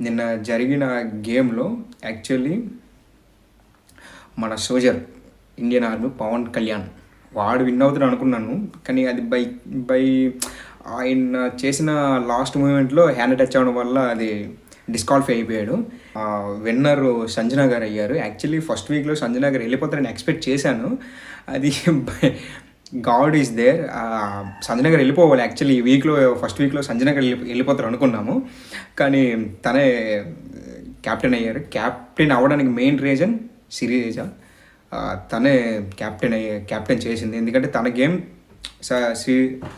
నిన్న జరిగిన గేమ్లో యాక్చువల్లీ మన soldier Indian army Pawan Kalyan వాడు విన్ అవుతాడు అనుకున్నాను. కానీ అది బై ఆయన చేసిన లాస్ట్ మూమెంట్లో హ్యాండ్ టచ్ అవ్వడం వల్ల అది డిస్క్వాలిఫై అయిపోయాడు. విన్నర్ సంజనా గారు అయ్యారు. యాక్చువల్లీ ఫస్ట్ వీక్లో సంజనా గారు వెళ్ళిపోతారని ఎక్స్పెక్ట్ చేశాను. అది గాడ్ ఈజ్ దేర్. సంజనా గారు వెళ్ళిపోవాలి. యాక్చువల్లీ ఈ వీక్లో ఫస్ట్ వీక్లో సంజనా గారు వెళ్ళిపోతారు అనుకున్నాము. కానీ తనే క్యాప్టెన్ అయ్యారు. క్యాప్టెన్ అవ్వడానికి మెయిన్ రీజన్ సిరీజా. తనే క్యాప్టెన్ చేసింది. ఎందుకంటే తన గేమ్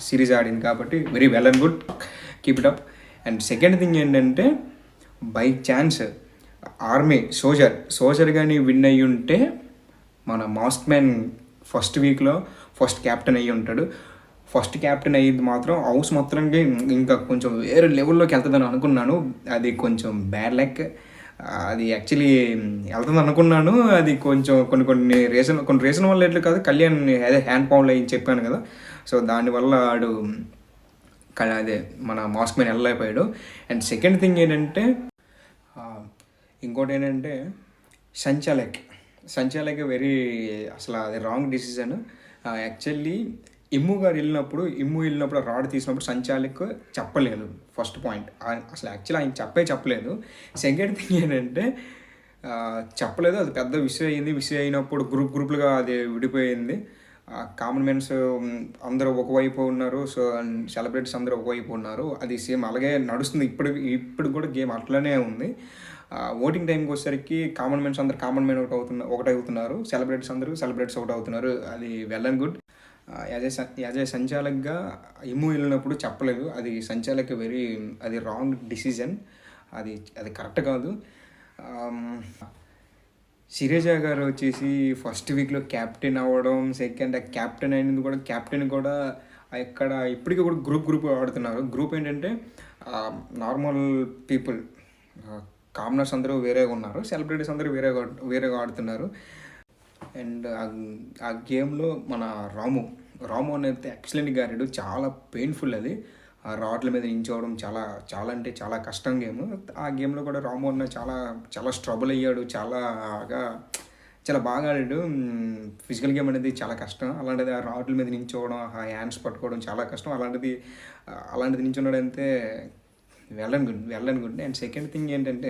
సిరీస్ ఆడింది కాబట్టి very well and good, keep it up. And second thing ఏంటంటే బై ఛాన్స్ ఆర్మీ సోల్జర్ కానీ విన్ అయ్యి ఉంటే మన మాస్క్ మ్యాన్ ఫస్ట్ వీక్లో ఫస్ట్ క్యాప్టెన్ అయ్యి ఉంటాడు. ఫస్ట్ క్యాప్టెన్ అయ్యింది మాత్రం హౌస్ మొత్తానికి ఇంకా కొంచెం వేరే లెవెల్లోకి వెళ్తుందని అనుకున్నాను. అది కొంచెం బ్యాడ్ లక్. అది యాక్చువల్లీ వెళ్తుంది అనుకున్నాను. అది కొంచెం కొన్ని రీజన్ వల్ల ఎట్లు కాదు, కళ్యాణ్ అదే హ్యాండ్ పౌండ్ అయ్యి చెప్పాను కదా. సో దానివల్ల ఆడు అదే మన మాస్క్ మ్యాన్ వెళ్ళలేకపోయాడు. అండ్ సెకండ్ థింగ్ ఏంటంటే ఇంకోటి ఏంటంటే సంచాలక్ వెరీ అసలు అది రాంగ్ డిసిజన్. యాక్చువల్లీ ఇమ్ము వెళ్ళినప్పుడు రాడ్ తీసినప్పుడు సంచాలక్ చెప్పలేదు. ఫస్ట్ పాయింట్ అసలు యాక్చువల్లీ ఆయన చెప్పలేదు. సెకండ్ థింగ్ ఏంటంటే చెప్పలేదు. అది పెద్ద విషయం అయినప్పుడు గ్రూప్లుగా అది విడిపోయింది. కామన్ మెన్స్ అందరూ ఒకవైపు ఉన్నారు. సో సెలబ్రిటీస్ అందరూ ఒకవైపు ఉన్నారు. అది సేమ్ అలాగే నడుస్తుంది. ఇప్పుడు కూడా గేమ్ అట్లనే ఉంది. ఓటింగ్ టైంకి వచ్చేసరికి కామన్ మెన్స్ అందరు కామన్ మెన్ ఒకటి అవుతున్నారు. సెలబ్రిటీస్ ఒకటి అవుతున్నారు. అది well and good. As a సంచాలక్గా ఇమ్ము వెళ్ళినప్పుడు చెప్పలేదు. అది సంచాలక్ అది రాంగ్ డిసిజన్. అది కరెక్ట్ కాదు. సిరీజా గారు వచ్చేసి ఫస్ట్ వీక్లో క్యాప్టెన్ అవ్వడం, సెకండ్ క్యాప్టెన్ అయినది కూడా క్యాప్టెన్ కూడా ఇక్కడ ఇప్పటికీ కూడా గ్రూప్ ఆడుతున్నారు. గ్రూప్ ఏంటంటే నార్మల్ పీపుల్, కామనర్స్ అందరూ వేరేగా ఉన్నారు, సెలబ్రిటీస్ అందరూ వేరేగా ఆడుతున్నారు. అండ్ ఆ గేమ్లో మన రాము అనేది ఎక్సలెంట్గా ఆడాడు. చాలా పెయిన్ఫుల్ అది. ఆ రాడ్ల మీద నించోవడం చాలా అంటే చాలా కష్టం గేమ్. ఆ గేమ్లో కూడా రాము అన్న చాలా స్ట్రబుల్ అయ్యాడు. చాలా బాగా ఆడాడు. ఫిజికల్ గేమ్ అనేది చాలా కష్టం. అలాంటిది ఆ రాడ్ల మీద నించోవడం, ఆ హ్యాండ్స్ పట్టుకోవడం చాలా కష్టం. అలాంటిది నించున్నాడంటే well and good. And second thing ఏంటంటే